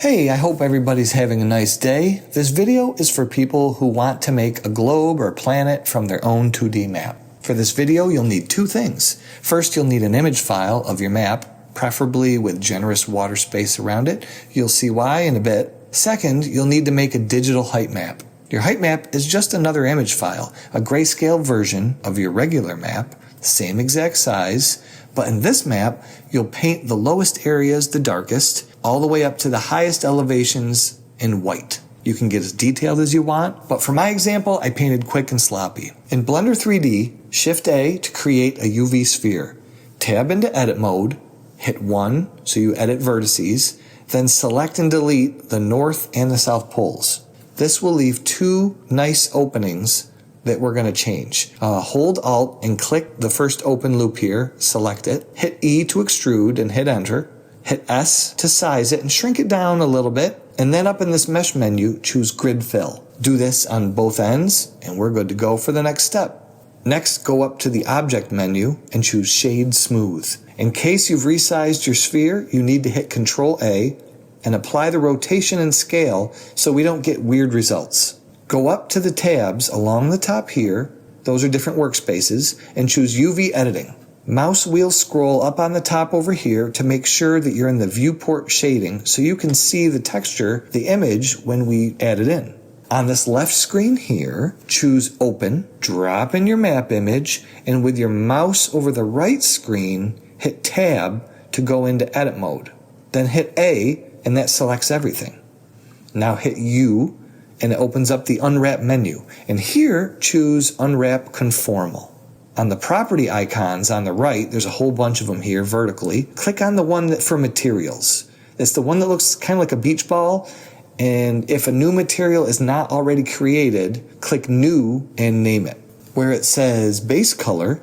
Hey, I hope everybody's having a nice day. This video is for people who want to make a globe or planet from their own 2D map. For this video, you'll need two things. First, you'll need an image file of your map, preferably with generous water space around it. You'll see why in a bit. Second, you'll need to make a digital height map. Your height map is just another image file, a grayscale version of your regular map, same exact size, but in this map, you'll paint the lowest areas the darkest, all the way up to the highest elevations in white. You can get as detailed as you want, but for my example, I painted quick and sloppy. In Blender 3D, Shift A to create a UV sphere. Tab into Edit mode, hit 1 so you edit vertices, then select and delete the north and the south poles. This will leave two nice openings that we're going to change. Hold Alt and click the first open loop here, select it, hit E to extrude and hit Enter. Hit S to size it and shrink it down a little bit, and then up in this mesh menu, choose Grid Fill. Do this on both ends, and we're good to go for the next step. Next, go up to the Object menu and choose Shade Smooth. In case you've resized your sphere, you need to hit Ctrl A and apply the rotation and scale so we don't get weird results. Go up to the tabs along the top here, those are different workspaces, and choose UV Editing. Mouse wheel scroll up on the top over here to make sure that you're in the viewport shading so you can see the texture, the image, when we add it in. On this left screen here, choose Open, drop in your map image, and with your mouse over the right screen, hit Tab to go into Edit mode. Then hit A, and that selects everything. Now hit U, and it opens up the Unwrap menu. And here, choose Unwrap Conformal. On the property icons on the right, there's a whole bunch of them here vertically. Click on the one that for materials. It's the one that looks kind of like a beach ball. And if a new material is not already created, click New and name it. Where it says Base Color,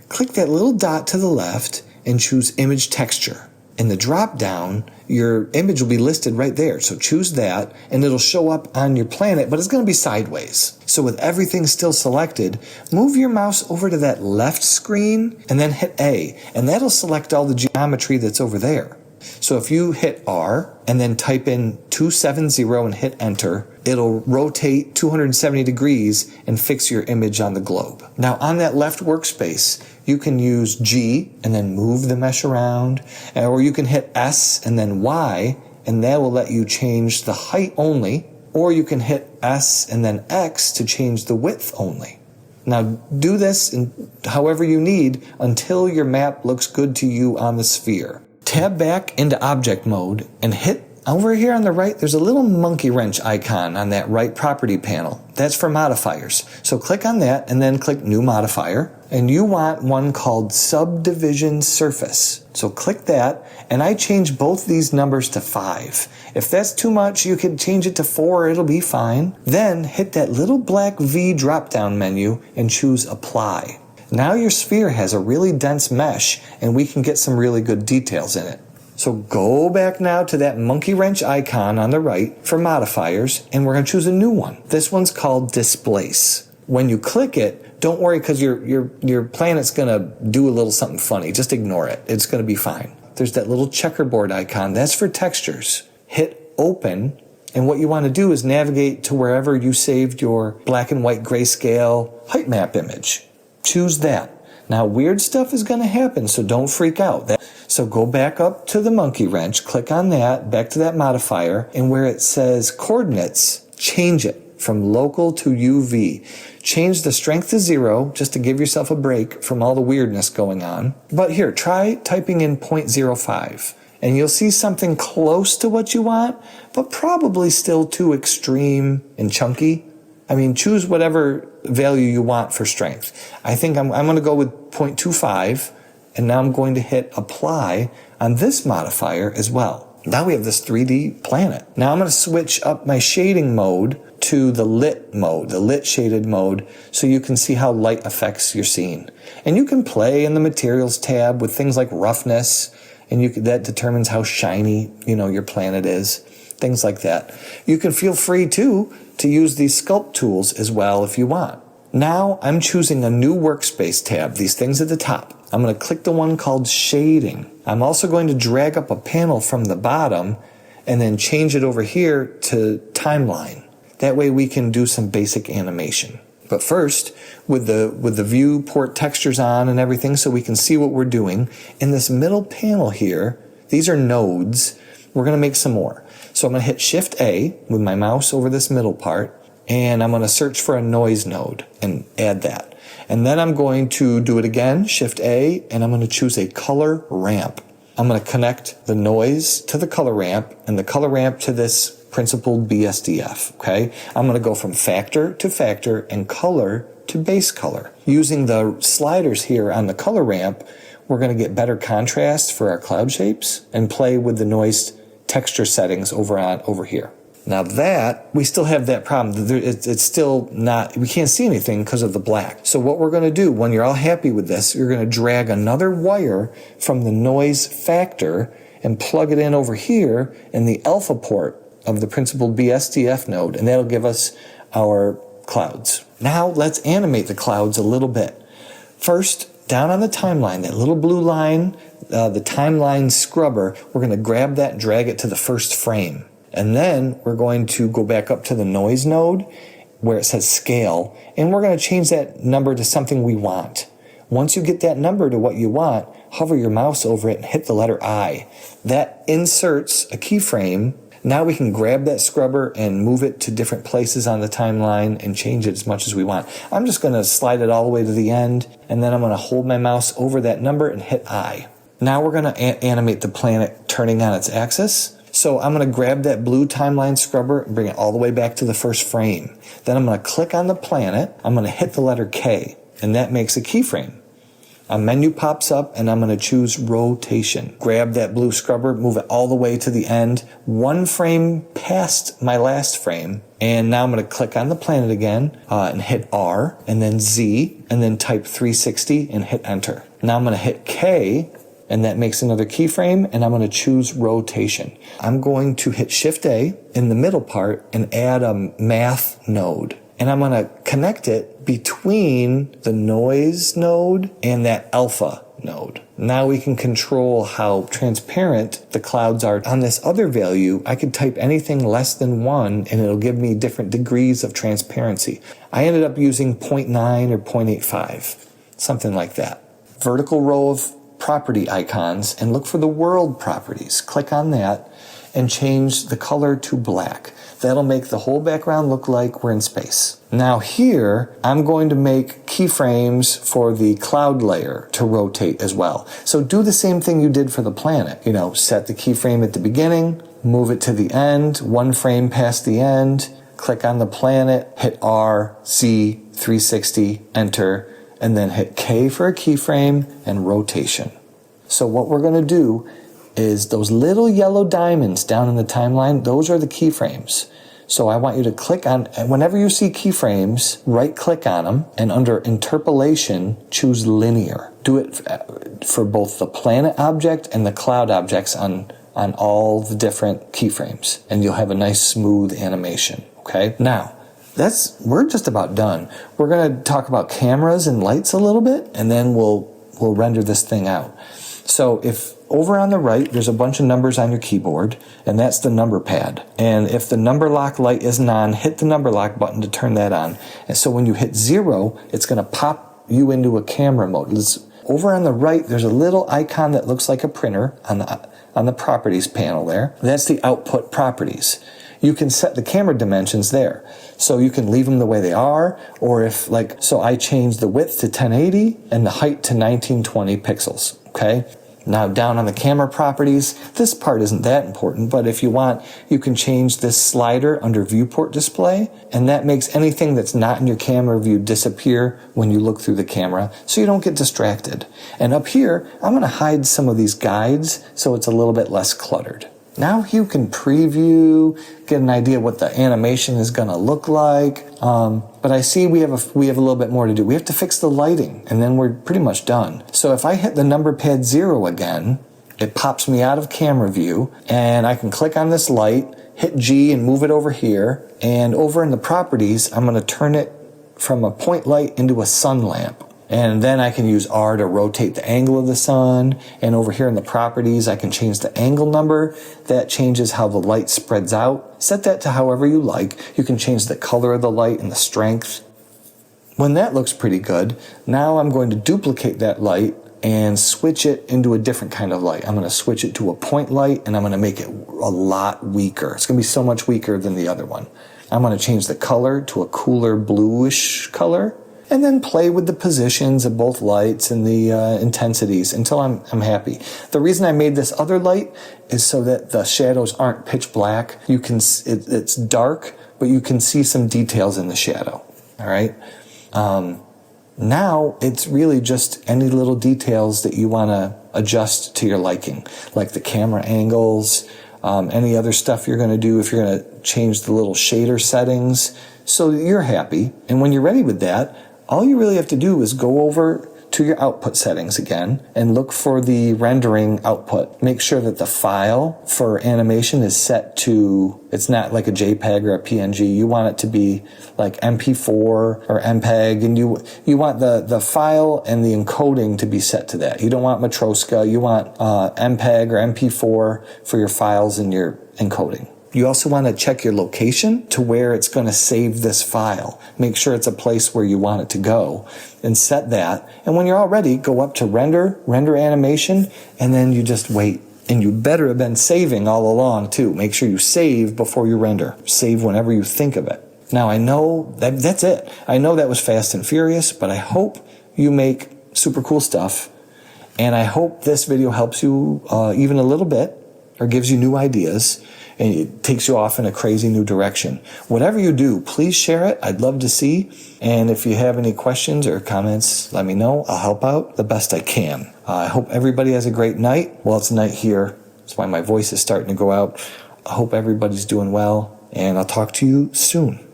click that little dot to the left and choose Image Texture. In the drop down, your image will be listed right there. So choose that and it'll show up on your planet, but it's going to be sideways. So with everything still selected, move your mouse over to that left screen and then hit A, and that'll select all the geometry that's over there. So if you hit R and then type in 270 and hit Enter, it'll rotate 270 degrees and fix your image on the globe. Now on that left workspace, you can use G and then move the mesh around, or you can hit S and then Y, and that will let you change the height only, or you can hit S and then X to change the width only. Now do this however you need until your map looks good to you on the sphere. Tab back into Object mode and hit over here on the right, there's a little monkey wrench icon on that right property panel. That's for modifiers. So click on that and then click New Modifier. And you want one called Subdivision Surface. So click that, and I change both these numbers to 5. If that's too much, you can change it to 4, it'll be fine. Then hit that little black V drop-down menu and choose Apply. Now your sphere has a really dense mesh, and we can get some really good details in it. So go back now to that monkey wrench icon on the right for modifiers, and we're going to choose a new one. This one's called Displace. When you click it, don't worry because your planet's going to do a little something funny. Just ignore it. It's going to be fine. There's that little checkerboard icon. That's for textures. Hit Open, and what you want to do is navigate to wherever you saved your black and white grayscale height map image. Choose that. Now weird stuff is going to happen, so don't freak out. So go back up to the monkey wrench, click on that, back to that modifier, and where it says coordinates, change it from local to UV. Change the strength to 0 just to give yourself a break from all the weirdness going on. But here, try typing in 0.05 and you'll see something close to what you want, but probably still too extreme and chunky. I mean, choose whatever value you want for strength. I think I'm going to go with 0.25, and now I'm going to hit Apply on this modifier as well. Now we have this 3D planet. Now I'm going to switch up my shading mode to the lit mode, the lit shaded mode, so you can see how light affects your scene. And you can play in the Materials tab with things like roughness, and that determines how shiny, your planet is, things like that. You can feel free too to use these sculpt tools as well if you want. Now I'm choosing a new workspace tab, these things at the top. I'm going to click the one called Shading. I'm also going to drag up a panel from the bottom and then change it over here to timeline. That way we can do some basic animation. But first, with the viewport textures on and everything so we can see what we're doing, in this middle panel here, these are nodes, we're going to make some more. So I'm going to hit Shift A with my mouse over this middle part, and I'm going to search for a noise node and add that. And then I'm going to do it again, Shift A, and I'm going to choose a color ramp. I'm going to connect the noise to the color ramp and the color ramp to this principled BSDF, okay? I'm going to go from factor to factor and color to base color. Using the sliders here on the color ramp, we're going to get better contrast for our cloud shapes and play with the noise texture settings over here. Now that, we still have that problem. It's still not, we can't see anything because of the black. So what we're going to do, when you're all happy with this, you're going to drag another wire from the noise factor and plug it in over here in the alpha port of the principled BSDF node, and that'll give us our clouds. Now let's animate the clouds a little bit. First, down on the timeline, that little blue line, the timeline scrubber, we're going to grab that and drag it to the first frame. And then we're going to go back up to the noise node where it says scale, and we're going to change that number to something we want. Once you get that number to what you want, hover your mouse over it and hit the letter I. That inserts a keyframe. Now we can grab that scrubber and move it to different places on the timeline and change it as much as we want. I'm just going to slide it all the way to the end, and then I'm going to hold my mouse over that number and hit I. Now we're going to animate the planet turning on its axis. So I'm going to grab that blue timeline scrubber and bring it all the way back to the first frame. Then I'm going to click on the planet. I'm going to hit the letter K, and that makes a keyframe. A menu pops up, and I'm going to choose rotation. Grab that blue scrubber, move it all the way to the end, one frame past my last frame. And now I'm going to click on the planet again and hit R, and then Z, and then type 360 and hit enter. Now I'm going to hit K, and that makes another keyframe, and I'm going to choose rotation. I'm going to hit Shift A in the middle part and add a math node. And I'm going to connect it between the noise node and that alpha node. Now we can control how transparent the clouds are. On this other value, I could type anything less than 1 and it'll give me different degrees of transparency. I ended up using 0.9 or 0.85, something like that. Vertical row of property icons and look for the world properties. Click on that and change the color to black. That'll make the whole background look like we're in space. Now here, I'm going to make keyframes for the cloud layer to rotate as well. So do the same thing you did for the planet. Set the keyframe at the beginning, move it to the end, one frame past the end, click on the planet, hit R, Z, 360, enter, and then hit K for a keyframe and rotation. So what we're going to do is those little yellow diamonds down in the timeline, those are the keyframes. So I want you to click on, whenever you see keyframes, right click on them, and under interpolation, choose linear. Do it for both the planet object and the cloud objects on all the different keyframes, and you'll have a nice smooth animation, okay? Now, we're just about done. We're going to talk about cameras and lights a little bit, and then we'll render this thing out. So if over on the right, there's a bunch of numbers on your keyboard, and that's the number pad. And if the number lock light isn't on, hit the number lock button to turn that on. And so when you hit 0, it's going to pop you into a camera mode. Over on the right, there's a little icon that looks like a printer on the properties panel there. That's the output properties. You can set the camera dimensions there. So you can leave them the way they are, or so I changed the width to 1080 and the height to 1920 pixels, okay? Now down on the camera properties, this part isn't that important, but if you want, you can change this slider under viewport display, and that makes anything that's not in your camera view disappear when you look through the camera, so you don't get distracted. And up here, I'm going to hide some of these guides so it's a little bit less cluttered. Now you can preview, get an idea what the animation is going to look like. But I see we have a little bit more to do. We have to fix the lighting, and then we're pretty much done. So if I hit the number pad 0 again, it pops me out of camera view, and I can click on this light, hit G and move it over here. And over in the properties, I'm going to turn it from a point light into a sun lamp. And then I can use R to rotate the angle of the sun. And over here in the properties, I can change the angle number. That changes how the light spreads out. Set that to however you like. You can change the color of the light and the strength. When that looks pretty good, now I'm going to duplicate that light and switch it into a different kind of light. I'm going to switch it to a point light, and I'm going to make it a lot weaker. It's going to be so much weaker than the other one. I'm going to change the color to a cooler bluish color, and then play with the positions of both lights and the intensities until I'm happy. The reason I made this other light is so that the shadows aren't pitch black. It's dark, but you can see some details in the shadow. All right. Now it's really just any little details that you want to adjust to your liking, like the camera angles, any other stuff you're going to do if you're going to change the little shader settings so that you're happy. And when you're ready with that, all you really have to do is go over to your output settings again and look for the rendering output. Make sure that the file for animation is set to, it's not like a JPEG or a PNG. You want it to be like MP4 or MPEG, and you want the file and the encoding to be set to that. You don't want Matroska. You want MPEG or MP4 for your files and your encoding. You also want to check your location to where it's going to save this file. Make sure it's a place where you want it to go and set that. And when you're all ready, go up to render animation, and then you just wait. And you better have been saving all along too. Make sure you save before you render. Save whenever you think of it. Now I know that's it. I know that was fast and furious, but I hope you make super cool stuff. And I hope this video helps you even a little bit, or gives you new ideas, and it takes you off in a crazy new direction. Whatever you do, please share it. I'd love to see. And if you have any questions or comments, let me know. I'll help out the best I can. I hope everybody has a great night. Well, it's night here. That's why my voice is starting to go out. I hope everybody's doing well, and I'll talk to you soon.